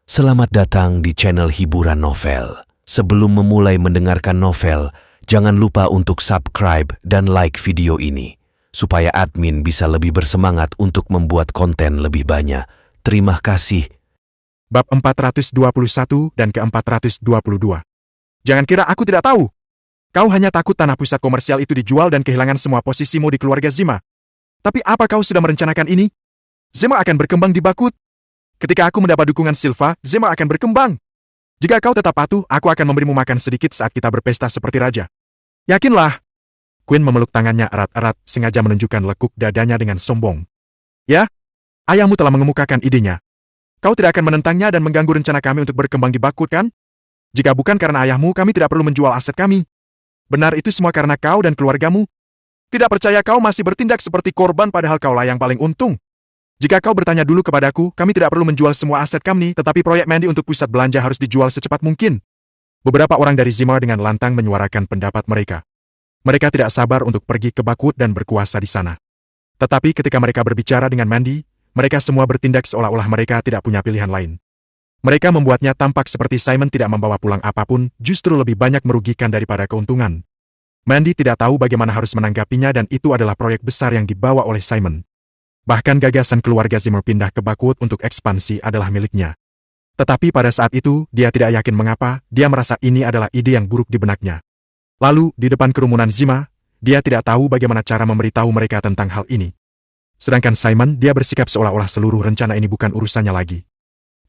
Selamat datang di channel hiburan novel. Sebelum memulai mendengarkan novel, jangan lupa untuk subscribe dan like video ini, supaya admin bisa lebih bersemangat untuk membuat konten lebih banyak. Terima kasih. Bab 421 dan ke-422. Jangan kira aku tidak tahu. Kau hanya takut tanah pusat komersial itu dijual dan kehilangan semua posisimu di keluarga Zima. Tapi apa kau sudah merencanakan ini? Zima akan berkembang di Bakut. Ketika aku mendapat dukungan Silva, Zima akan berkembang. Jika kau tetap patuh, aku akan memberimu makan sedikit saat kita berpesta seperti raja. Yakinlah. Queen memeluk tangannya erat-erat, sengaja menunjukkan lekuk dadanya dengan sombong. Ya, ayahmu telah mengemukakan idenya. Kau tidak akan menentangnya dan mengganggu rencana kami untuk berkembang di Bakut, kan? Jika bukan karena ayahmu, kami tidak perlu menjual aset kami. Benar itu semua karena kau dan keluargamu. Tidak percaya kau masih bertindak seperti korban padahal kaulah yang paling untung. Jika kau bertanya dulu kepadaku, kami tidak perlu menjual semua aset kami, tetapi proyek Mandy untuk pusat belanja harus dijual secepat mungkin. Beberapa orang dari Zima dengan lantang menyuarakan pendapat mereka. Mereka tidak sabar untuk pergi ke Bakut dan berkuasa di sana. Tetapi ketika mereka berbicara dengan Mandy, mereka semua bertindak seolah-olah mereka tidak punya pilihan lain. Mereka membuatnya tampak seperti Simon tidak membawa pulang apapun, justru lebih banyak merugikan daripada keuntungan. Mandy tidak tahu bagaimana harus menanggapinya dan itu adalah proyek besar yang dibawa oleh Simon. Bahkan gagasan keluarga Zimmer pindah ke Bakut untuk ekspansi adalah miliknya. Tetapi pada saat itu, dia tidak yakin mengapa, dia merasa ini adalah ide yang buruk di benaknya. Lalu, di depan kerumunan Zima, dia tidak tahu bagaimana cara memberitahu mereka tentang hal ini. Sedangkan Simon, dia bersikap seolah-olah seluruh rencana ini bukan urusannya lagi.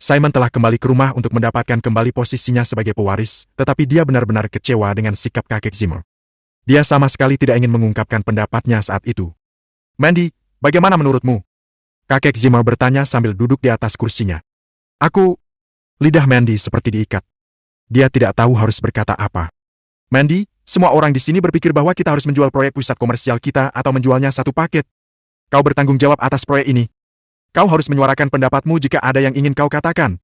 Simon telah kembali ke rumah untuk mendapatkan kembali posisinya sebagai pewaris, tetapi dia benar-benar kecewa dengan sikap kakek Zimmer. Dia sama sekali tidak ingin mengungkapkan pendapatnya saat itu. Mandy, bagaimana menurutmu? Kakek Zimmer bertanya sambil duduk di atas kursinya. Lidah Mandy seperti diikat. Dia tidak tahu harus berkata apa. Mandy, semua orang di sini berpikir bahwa kita harus menjual proyek pusat komersial kita atau menjualnya satu paket. Kau bertanggung jawab atas proyek ini. Kau harus menyuarakan pendapatmu jika ada yang ingin kau katakan.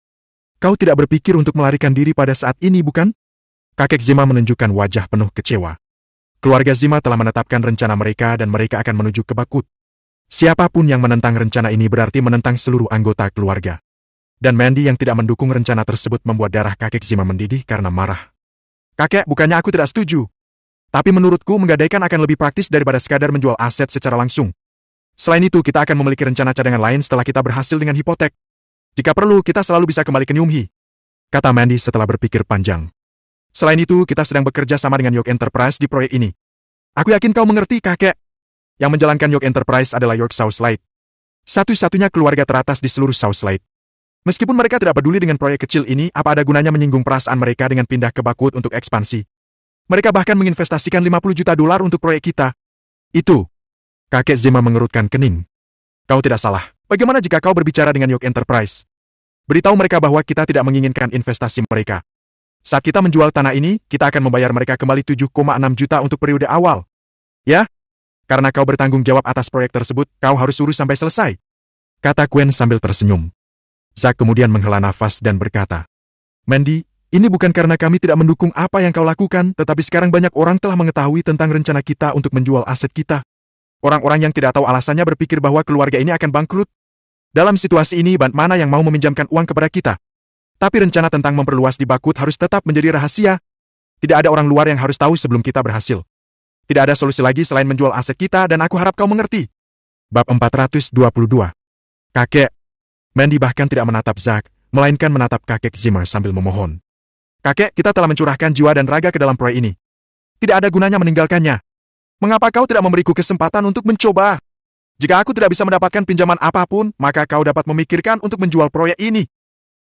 Kau tidak berpikir untuk melarikan diri pada saat ini, bukan? Kakek Zima menunjukkan wajah penuh kecewa. Keluarga Zima telah menetapkan rencana mereka dan mereka akan menuju ke Bakut. Siapapun yang menentang rencana ini berarti menentang seluruh anggota keluarga. Dan Mandy yang tidak mendukung rencana tersebut membuat darah kakek Zima mendidih karena marah. Kakek, bukannya aku tidak setuju. Tapi menurutku menggadaikan akan lebih praktis daripada sekadar menjual aset secara langsung. Selain itu, kita akan memiliki rencana cadangan lain setelah kita berhasil dengan hipotek. Jika perlu, kita selalu bisa kembali ke Nyumhi, kata Mandy setelah berpikir panjang. Selain itu, kita sedang bekerja sama dengan York Enterprise di proyek ini. Aku yakin kau mengerti, kakek. Yang menjalankan York Enterprise adalah York Southlight. Satu-satunya keluarga teratas di seluruh Southlight. Meskipun mereka tidak peduli dengan proyek kecil ini, apa ada gunanya menyinggung perasaan mereka dengan pindah ke Bakut untuk ekspansi? Mereka bahkan menginvestasikan $50 juta untuk proyek kita. Itu. Kakek Zima mengerutkan kening. Kau tidak salah. Bagaimana jika kau berbicara dengan York Enterprise? Beritahu mereka bahwa kita tidak menginginkan investasi mereka. Saat kita menjual tanah ini, kita akan membayar mereka kembali 7,6 juta untuk periode awal. Ya? Karena kau bertanggung jawab atas proyek tersebut, kau harus urus sampai selesai. Kata Gwen sambil tersenyum. Zack kemudian menghela nafas dan berkata, Mandy, ini bukan karena kami tidak mendukung apa yang kau lakukan, tetapi sekarang banyak orang telah mengetahui tentang rencana kita untuk menjual aset kita. Orang-orang yang tidak tahu alasannya berpikir bahwa keluarga ini akan bangkrut. Dalam situasi ini, band mana yang mau meminjamkan uang kepada kita? Tapi rencana tentang memperluas di Bakut harus tetap menjadi rahasia. Tidak ada orang luar yang harus tahu sebelum kita berhasil. Tidak ada solusi lagi selain menjual aset kita dan aku harap kau mengerti. Bab 422. Kakek. Mandy bahkan tidak menatap Zack, melainkan menatap kakek Zimmer sambil memohon. Kakek, kita telah mencurahkan jiwa dan raga ke dalam proyek ini. Tidak ada gunanya meninggalkannya. Mengapa kau tidak memberiku kesempatan untuk mencoba? Jika aku tidak bisa mendapatkan pinjaman apapun, maka kau dapat memikirkan untuk menjual proyek ini.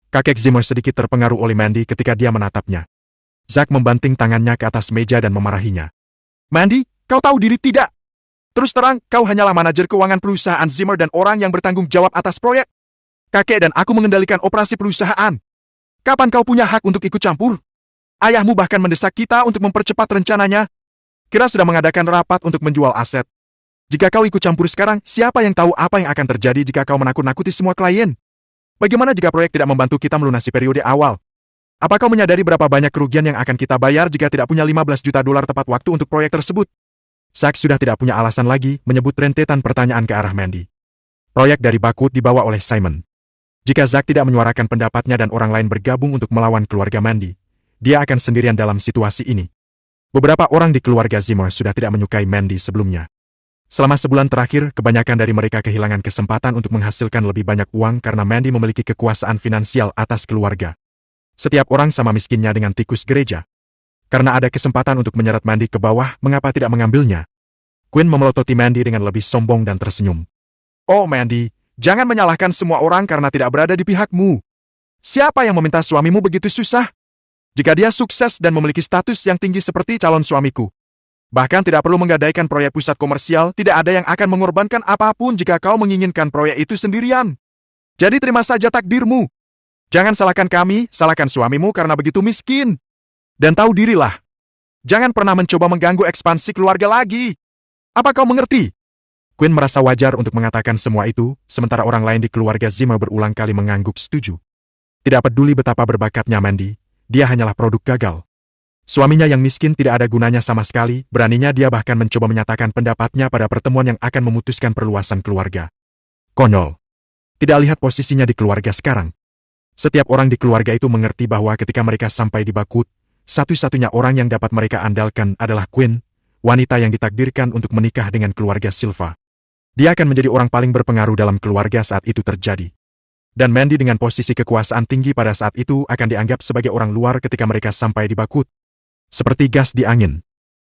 Kakek Zimmer sedikit terpengaruh oleh Mandy ketika dia menatapnya. Zack membanting tangannya ke atas meja dan memarahinya. Mandy, kau tahu diri tidak? Terus terang, kau hanyalah manajer keuangan perusahaan Zimmer dan orang yang bertanggung jawab atas proyek. Kakek dan aku mengendalikan operasi perusahaan. Kapan kau punya hak untuk ikut campur? Ayahmu bahkan mendesak kita untuk mempercepat rencananya. Kira sudah mengadakan rapat untuk menjual aset. Jika kau ikut campur sekarang, siapa yang tahu apa yang akan terjadi jika kau menakut-nakuti semua klien? Bagaimana jika proyek tidak membantu kita melunasi periode awal? Apa kau menyadari berapa banyak kerugian yang akan kita bayar jika tidak punya $15 juta tepat waktu untuk proyek tersebut? Zack sudah tidak punya alasan lagi menyebut rentetan pertanyaan ke arah Mandy. Proyek dari Bakut dibawa oleh Simon. Jika Zack tidak menyuarakan pendapatnya dan orang lain bergabung untuk melawan keluarga Mandy, dia akan sendirian dalam situasi ini. Beberapa orang di keluarga Zimmer sudah tidak menyukai Mandy sebelumnya. Selama sebulan terakhir, kebanyakan dari mereka kehilangan kesempatan untuk menghasilkan lebih banyak uang karena Mandy memiliki kekuasaan finansial atas keluarga. Setiap orang sama miskinnya dengan tikus gereja. Karena ada kesempatan untuk menyeret Mandy ke bawah, mengapa tidak mengambilnya? Quinn memelototi Mandy dengan lebih sombong dan tersenyum. Oh Mandy, jangan menyalahkan semua orang karena tidak berada di pihakmu. Siapa yang meminta suamimu begitu susah? Jika dia sukses dan memiliki status yang tinggi seperti calon suamiku, bahkan tidak perlu menggadaikan proyek pusat komersial, tidak ada yang akan mengorbankan apapun jika kau menginginkan proyek itu sendirian. Jadi terima saja takdirmu. Jangan salahkan kami, salahkan suamimu karena begitu miskin. Dan tahu dirilah. Jangan pernah mencoba mengganggu ekspansi keluarga lagi. Apa kau mengerti? Quinn merasa wajar untuk mengatakan semua itu, sementara orang lain di keluarga Zimmer berulang kali mengangguk setuju. Tidak peduli betapa berbakatnya Mandy, dia hanyalah produk gagal. Suaminya yang miskin tidak ada gunanya sama sekali, beraninya dia bahkan mencoba menyatakan pendapatnya pada pertemuan yang akan memutuskan perluasan keluarga. Konyol. Tidak lihat posisinya di keluarga sekarang. Setiap orang di keluarga itu mengerti bahwa ketika mereka sampai di Bakut, satu-satunya orang yang dapat mereka andalkan adalah Quinn, wanita yang ditakdirkan untuk menikah dengan keluarga Silva. Dia akan menjadi orang paling berpengaruh dalam keluarga saat itu terjadi. Dan Mandy dengan posisi kekuasaan tinggi pada saat itu akan dianggap sebagai orang luar ketika mereka sampai di Bakut. Seperti gas di angin.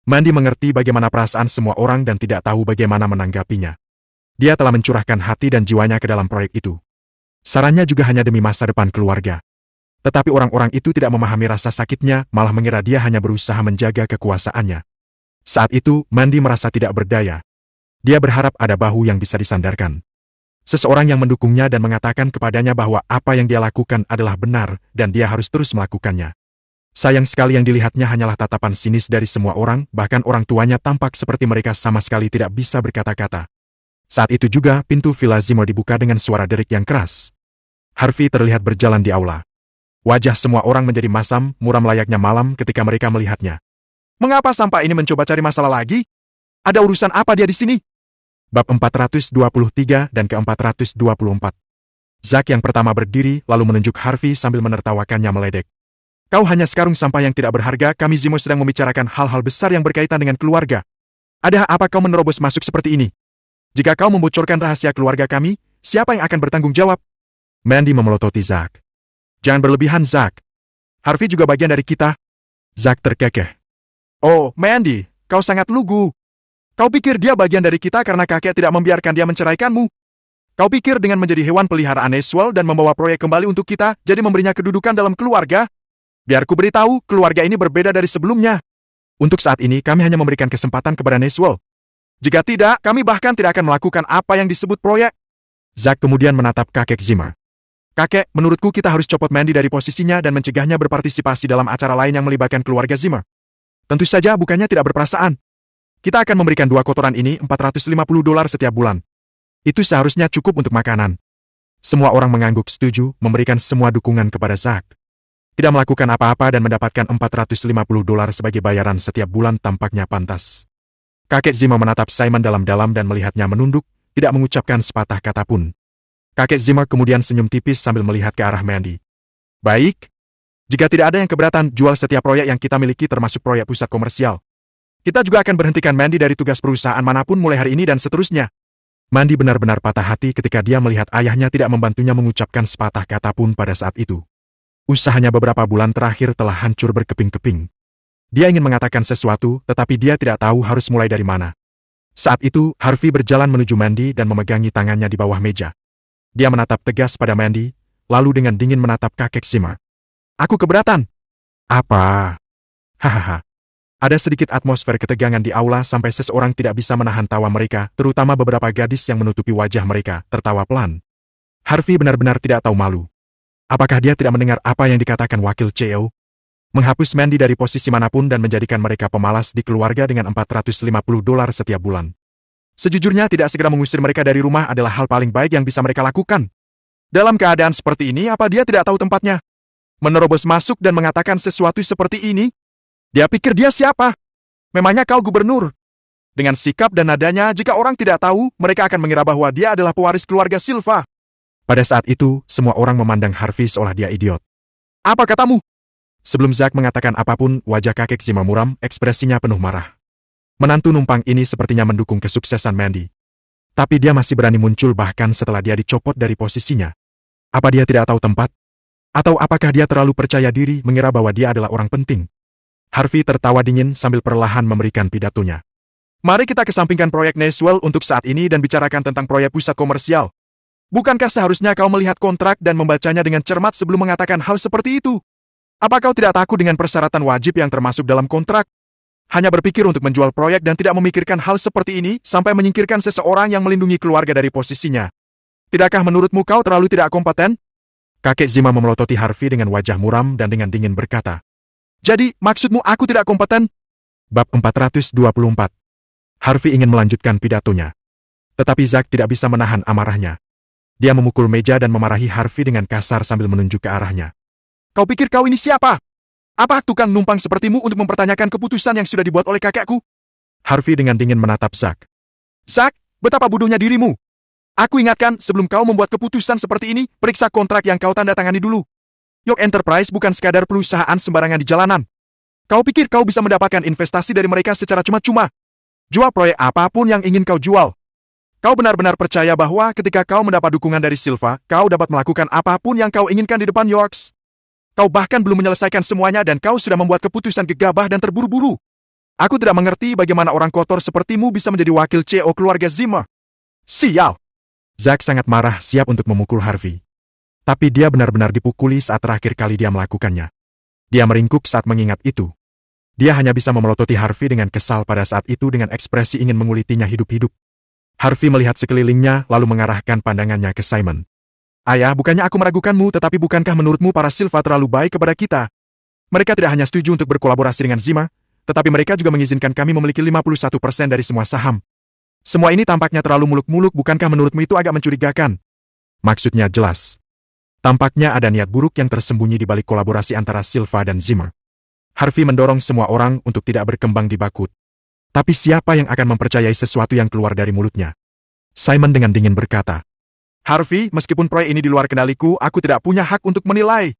Mandy mengerti bagaimana perasaan semua orang dan tidak tahu bagaimana menanggapinya. Dia telah mencurahkan hati dan jiwanya ke dalam proyek itu. Sarannya juga hanya demi masa depan keluarga. Tetapi orang-orang itu tidak memahami rasa sakitnya, malah mengira dia hanya berusaha menjaga kekuasaannya. Saat itu, Mandy merasa tidak berdaya. Dia berharap ada bahu yang bisa disandarkan. Seseorang yang mendukungnya dan mengatakan kepadanya bahwa apa yang dia lakukan adalah benar, dan dia harus terus melakukannya. Sayang sekali yang dilihatnya hanyalah tatapan sinis dari semua orang, bahkan orang tuanya tampak seperti mereka sama sekali tidak bisa berkata-kata. Saat itu juga, pintu Villa Zimmer dibuka dengan suara derik yang keras. Harvey terlihat berjalan di aula. Wajah semua orang menjadi masam, muram layaknya malam ketika mereka melihatnya. Mengapa sampah ini mencoba cari masalah lagi? Ada urusan apa dia di sini? Bab 423 dan ke-424. Zack yang pertama berdiri lalu menunjuk Harvey sambil menertawakannya meledek. Kau hanya sekarung sampah yang tidak berharga, kami Zimmer sedang membicarakan hal-hal besar yang berkaitan dengan keluarga. Ada apa kau menerobos masuk seperti ini? Jika kau membocorkan rahasia keluarga kami, siapa yang akan bertanggung jawab? Mandy memelototi Zack. Jangan berlebihan, Zack. Harvey juga bagian dari kita. Zack terkekeh. Oh, Mandy, kau sangat lugu. Kau pikir dia bagian dari kita karena kakek tidak membiarkan dia menceraikanmu? Kau pikir dengan menjadi hewan peliharaan Eswell dan membawa proyek kembali untuk kita, jadi memberinya kedudukan dalam keluarga? Biar ku beritahu, keluarga ini berbeda dari sebelumnya. Untuk saat ini, kami hanya memberikan kesempatan kepada Neswell. Jika tidak, kami bahkan tidak akan melakukan apa yang disebut proyek. Zack kemudian menatap kakek Zimmer. Kakek, menurutku kita harus copot Mandy dari posisinya dan mencegahnya berpartisipasi dalam acara lain yang melibatkan keluarga Zimmer. Tentu saja bukannya tidak berperasaan. Kita akan memberikan 2 kotoran ini $450 setiap bulan. Itu seharusnya cukup untuk makanan. Semua orang mengangguk setuju, memberikan semua dukungan kepada Zack. Tidak melakukan apa-apa dan mendapatkan $450 sebagai bayaran setiap bulan tampaknya pantas. Kakek Zimmer menatap Simon dalam-dalam dan melihatnya menunduk, tidak mengucapkan sepatah kata pun. Kakek Zimmer kemudian senyum tipis sambil melihat ke arah Mandy. Baik. Jika tidak ada yang keberatan, jual setiap proyek yang kita miliki termasuk proyek pusat komersial. Kita juga akan berhentikan Mandy dari tugas perusahaan manapun mulai hari ini dan seterusnya. Mandy benar-benar patah hati ketika dia melihat ayahnya tidak membantunya mengucapkan sepatah kata pun pada saat itu. Usahanya beberapa bulan terakhir telah hancur berkeping-keping. Dia ingin mengatakan sesuatu, tetapi dia tidak tahu harus mulai dari mana. Saat itu, Harvey berjalan menuju Mandy dan memegangi tangannya di bawah meja. Dia menatap tegas pada Mandy, lalu dengan dingin menatap kakek Zimmer. Aku keberatan. Apa? Hahaha. Ada sedikit atmosfer ketegangan di aula sampai seseorang tidak bisa menahan tawa mereka, terutama beberapa gadis yang menutupi wajah mereka, tertawa pelan. Harvey benar-benar tidak tahu malu. Apakah dia tidak mendengar apa yang dikatakan wakil CEO? Menghapus Mandy dari posisi manapun dan menjadikan mereka pemalas di keluarga dengan $450 setiap bulan. Sejujurnya tidak segera mengusir mereka dari rumah adalah hal paling baik yang bisa mereka lakukan. Dalam keadaan seperti ini, apa dia tidak tahu tempatnya? Menerobos masuk dan mengatakan sesuatu seperti ini? Dia pikir dia siapa? Memangnya kau gubernur? Dengan sikap dan nadanya, jika orang tidak tahu, mereka akan mengira bahwa dia adalah pewaris keluarga Silva. Pada saat itu, semua orang memandang Harvey seolah dia idiot. Apa katamu? Sebelum Zack mengatakan apapun, wajah kakek Zima muram, ekspresinya penuh marah. Menantu numpang ini sepertinya mendukung kesuksesan Mandy. Tapi dia masih berani muncul bahkan setelah dia dicopot dari posisinya. Apa dia tidak tahu tempat? Atau apakah dia terlalu percaya diri mengira bahwa dia adalah orang penting? Harvey tertawa dingin sambil perlahan memberikan pidatonya. Mari kita kesampingkan proyek Neswell untuk saat ini dan bicarakan tentang proyek pusat komersial. Bukankah seharusnya kau melihat kontrak dan membacanya dengan cermat sebelum mengatakan hal seperti itu? Apa kau tidak takut dengan persyaratan wajib yang termasuk dalam kontrak? Hanya berpikir untuk menjual proyek dan tidak memikirkan hal seperti ini sampai menyingkirkan seseorang yang melindungi keluarga dari posisinya. Tidakkah menurutmu kau terlalu tidak kompeten? Kakek Zima memelototi Harvey dengan wajah muram dan dengan dingin berkata. Jadi, maksudmu aku tidak kompeten? Bab 424. Harvey ingin melanjutkan pidatonya. Tetapi Zack tidak bisa menahan amarahnya. Dia memukul meja dan memarahi Harvey dengan kasar sambil menunjuk ke arahnya. Kau pikir kau ini siapa? Apa tukang numpang sepertimu untuk mempertanyakan keputusan yang sudah dibuat oleh kakekku? Harvey dengan dingin menatap Zack. Zack, betapa bodohnya dirimu. Aku ingatkan, sebelum kau membuat keputusan seperti ini, periksa kontrak yang kau tanda tangani dulu. York Enterprise bukan sekadar perusahaan sembarangan di jalanan. Kau pikir kau bisa mendapatkan investasi dari mereka secara cuma-cuma? Jual proyek apapun yang ingin kau jual. Kau benar-benar percaya bahwa ketika kau mendapat dukungan dari Silva, kau dapat melakukan apapun yang kau inginkan di depan Yorks? Kau bahkan belum menyelesaikan semuanya dan kau sudah membuat keputusan gegabah dan terburu-buru. Aku tidak mengerti bagaimana orang kotor sepertimu bisa menjadi wakil CEO keluarga Zima. Sial! Zack sangat marah, siap untuk memukul Harvey. Tapi dia benar-benar dipukuli saat terakhir kali dia melakukannya. Dia meringkuk saat mengingat itu. Dia hanya bisa memelototi Harvey dengan kesal pada saat itu dengan ekspresi ingin mengulitinya hidup-hidup. Harvey melihat sekelilingnya lalu mengarahkan pandangannya ke Simon. Ayah, bukannya aku meragukanmu, tetapi bukankah menurutmu para Silva terlalu baik kepada kita? Mereka tidak hanya setuju untuk berkolaborasi dengan Zima, tetapi mereka juga mengizinkan kami memiliki 51% dari semua saham. Semua ini tampaknya terlalu muluk-muluk, bukankah menurutmu itu agak mencurigakan? Maksudnya jelas. Tampaknya ada niat buruk yang tersembunyi di balik kolaborasi antara Silva dan Zima. Harvey mendorong semua orang untuk tidak berkembang di bakut. Tapi siapa yang akan mempercayai sesuatu yang keluar dari mulutnya? Simon dengan dingin berkata, Harvey, meskipun proyek ini di luar kendaliku, aku tidak punya hak untuk menilai.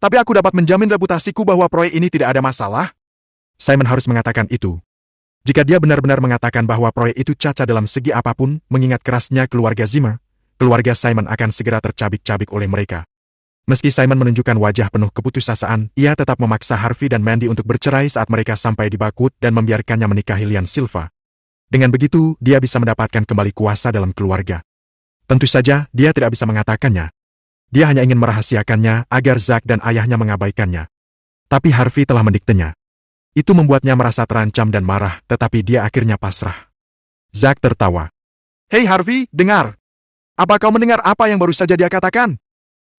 Tapi aku dapat menjamin reputasiku bahwa proyek ini tidak ada masalah. Simon harus mengatakan itu. Jika dia benar-benar mengatakan bahwa proyek itu cacat dalam segi apapun, mengingat kerasnya keluarga Zima, keluarga Simon akan segera tercabik-cabik oleh mereka. Meski Simon menunjukkan wajah penuh keputusasaan, ia tetap memaksa Harvey dan Mandy untuk bercerai saat mereka sampai di bakut dan membiarkannya menikahi Lian Silva. Dengan begitu, dia bisa mendapatkan kembali kuasa dalam keluarga. Tentu saja, dia tidak bisa mengatakannya. Dia hanya ingin merahasiakannya agar Zack dan ayahnya mengabaikannya. Tapi Harvey telah mendiktenya. Itu membuatnya merasa terancam dan marah, tetapi dia akhirnya pasrah. Zack tertawa. Hei Harvey, dengar. Apa kau mendengar apa yang baru saja dia katakan?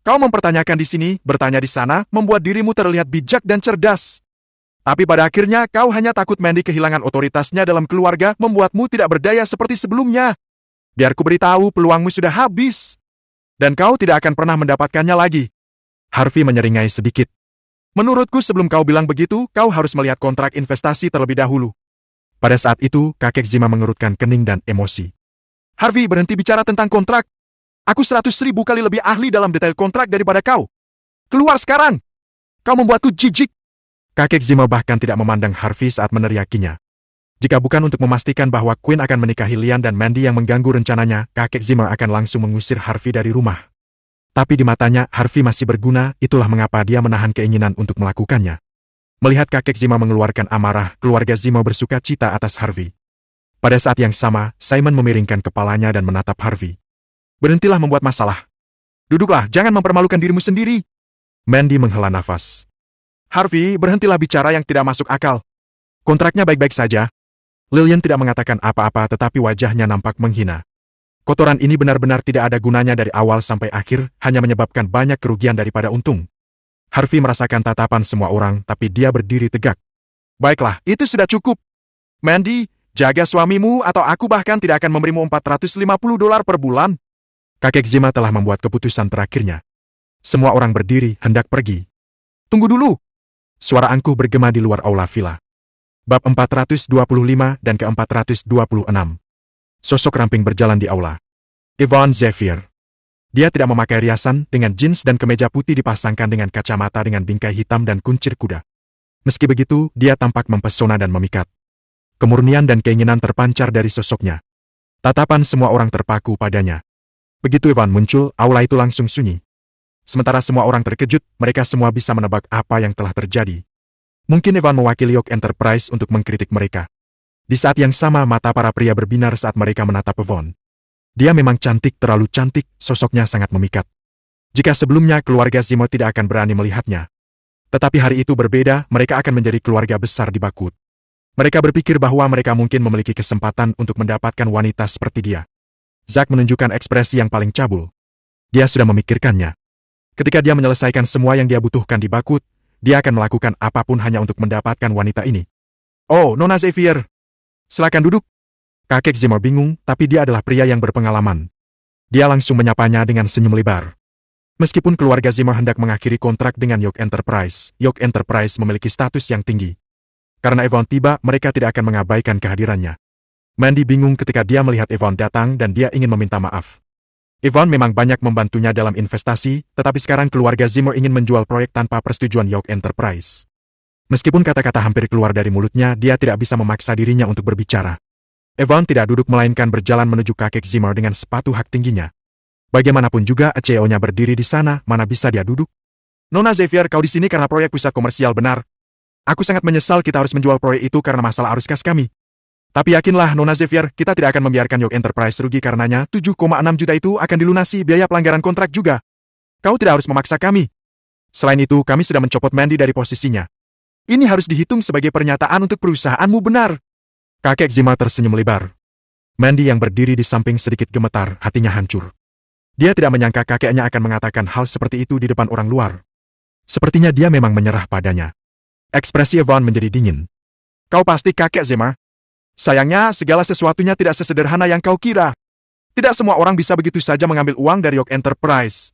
Kau mempertanyakan di sini, bertanya di sana, membuat dirimu terlihat bijak dan cerdas. Tapi pada akhirnya kau hanya takut Mandy kehilangan otoritasnya dalam keluarga membuatmu tidak berdaya seperti sebelumnya. Biar ku beritahu, peluangmu sudah habis. Dan kau tidak akan pernah mendapatkannya lagi. Harvey menyeringai sedikit. Menurutku sebelum kau bilang begitu, kau harus melihat kontrak investasi terlebih dahulu. Pada saat itu, kakek Zima mengerutkan kening dan emosi. Harvey, berhenti bicara tentang kontrak. Aku 100.000 kali lebih ahli dalam detail kontrak daripada kau. Keluar sekarang! Kau membuatku jijik. Kakek Zima bahkan tidak memandang Harvey saat meneriakinya. Jika bukan untuk memastikan bahwa Queen akan menikahi Lian dan Mandy yang mengganggu rencananya, kakek Zima akan langsung mengusir Harvey dari rumah. Tapi di matanya, Harvey masih berguna, itulah mengapa dia menahan keinginan untuk melakukannya. Melihat kakek Zima mengeluarkan amarah, keluarga Zima bersuka cita atas Harvey. Pada saat yang sama, Simon memiringkan kepalanya dan menatap Harvey. Berhentilah membuat masalah. Duduklah, jangan mempermalukan dirimu sendiri. Mandy menghela nafas. Harvey, berhentilah bicara yang tidak masuk akal. Kontraknya baik-baik saja. Lillian tidak mengatakan apa-apa tetapi wajahnya nampak menghina. Kotoran ini benar-benar tidak ada gunanya dari awal sampai akhir, hanya menyebabkan banyak kerugian daripada untung. Harvey merasakan tatapan semua orang, tapi dia berdiri tegak. Baiklah, itu sudah cukup. Mandy, jaga suamimu atau aku bahkan tidak akan memberimu $450 per bulan. Kakek Zima telah membuat keputusan terakhirnya. Semua orang berdiri, hendak pergi. Tunggu dulu! Suara angkuh bergema di luar aula villa. Bab 425 dan ke-426. Sosok ramping berjalan di aula. Ivan Zephyr. Dia tidak memakai riasan, dengan jeans dan kemeja putih dipasangkan dengan kacamata dengan bingkai hitam dan kuncir kuda. Meski begitu, dia tampak mempesona dan memikat. Kemurnian dan keinginan terpancar dari sosoknya. Tatapan semua orang terpaku padanya. Begitu Evan muncul, aula itu langsung sunyi. Sementara semua orang terkejut, mereka semua bisa menebak apa yang telah terjadi. Mungkin Evan mewakili York Enterprise untuk mengkritik mereka. Di saat yang sama mata para pria berbinar saat mereka menatap Evan. Dia memang cantik, terlalu cantik, sosoknya sangat memikat. Jika sebelumnya keluarga Zimo tidak akan berani melihatnya. Tetapi hari itu berbeda, mereka akan menjadi keluarga besar di Bakut. Mereka berpikir bahwa mereka mungkin memiliki kesempatan untuk mendapatkan wanita seperti dia. Zack menunjukkan ekspresi yang paling cabul. Dia sudah memikirkannya. Ketika dia menyelesaikan semua yang dia butuhkan di Bakut, dia akan melakukan apapun hanya untuk mendapatkan wanita ini. Oh, Nona Xavier. Silakan duduk. Kakek Zimo bingung, tapi dia adalah pria yang berpengalaman. Dia langsung menyapanya dengan senyum lebar. Meskipun keluarga Zimo hendak mengakhiri kontrak dengan York Enterprise memiliki status yang tinggi. Karena Evan tiba, mereka tidak akan mengabaikan kehadirannya. Mandy bingung ketika dia melihat Evan datang dan dia ingin meminta maaf. Evan memang banyak membantunya dalam investasi, tetapi sekarang keluarga Zimo ingin menjual proyek tanpa persetujuan York Enterprise. Meskipun kata-kata hampir keluar dari mulutnya, dia tidak bisa memaksa dirinya untuk berbicara. Evan tidak duduk melainkan berjalan menuju kakek Zimmer dengan sepatu hak tingginya. Bagaimanapun juga CEO-nya berdiri di sana, mana bisa dia duduk? Nona Xavier, kau di sini karena proyek pusat komersial benar. Aku sangat menyesal kita harus menjual proyek itu karena masalah arus kas kami. Tapi yakinlah Nona Xavier, kita tidak akan membiarkan York Enterprise rugi karenanya 7,6 juta itu akan dilunasi biaya pelanggaran kontrak juga. Kau tidak harus memaksa kami. Selain itu, kami sudah mencopot Mandy dari posisinya. Ini harus dihitung sebagai pernyataan untuk perusahaanmu benar. Kakek Zima tersenyum lebar. Mandy yang berdiri di samping sedikit gemetar, hatinya hancur. Dia tidak menyangka kakeknya akan mengatakan hal seperti itu di depan orang luar. Sepertinya dia memang menyerah padanya. Ekspresi Evan menjadi dingin. Kau pasti kakek Zima. Sayangnya, segala sesuatunya tidak sesederhana yang kau kira. Tidak semua orang bisa begitu saja mengambil uang dari York Enterprise.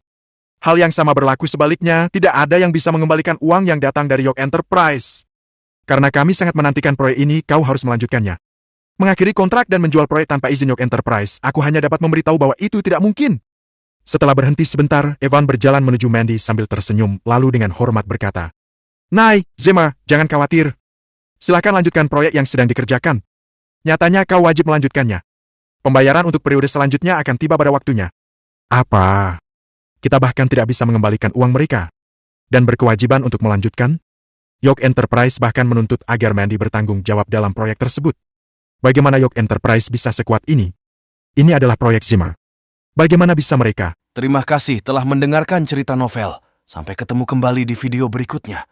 Hal yang sama berlaku sebaliknya, tidak ada yang bisa mengembalikan uang yang datang dari York Enterprise. Karena kami sangat menantikan proyek ini, kau harus melanjutkannya. Mengakhiri kontrak dan menjual proyek tanpa izin York Enterprise, aku hanya dapat memberitahu bahwa itu tidak mungkin. Setelah berhenti sebentar, Evan berjalan menuju Mandy sambil tersenyum, lalu dengan hormat berkata, Nay, Zema, jangan khawatir. Silakan lanjutkan proyek yang sedang dikerjakan. Nyatanya kau wajib melanjutkannya. Pembayaran untuk periode selanjutnya akan tiba pada waktunya. Apa? Kita bahkan tidak bisa mengembalikan uang mereka. Dan berkewajiban untuk melanjutkan? York Enterprise bahkan menuntut agar Mandy bertanggung jawab dalam proyek tersebut. Bagaimana York Enterprise bisa sekuat ini? Ini adalah proyek Zimmer. Bagaimana bisa mereka? Terima kasih telah mendengarkan cerita novel. Sampai ketemu kembali di video berikutnya.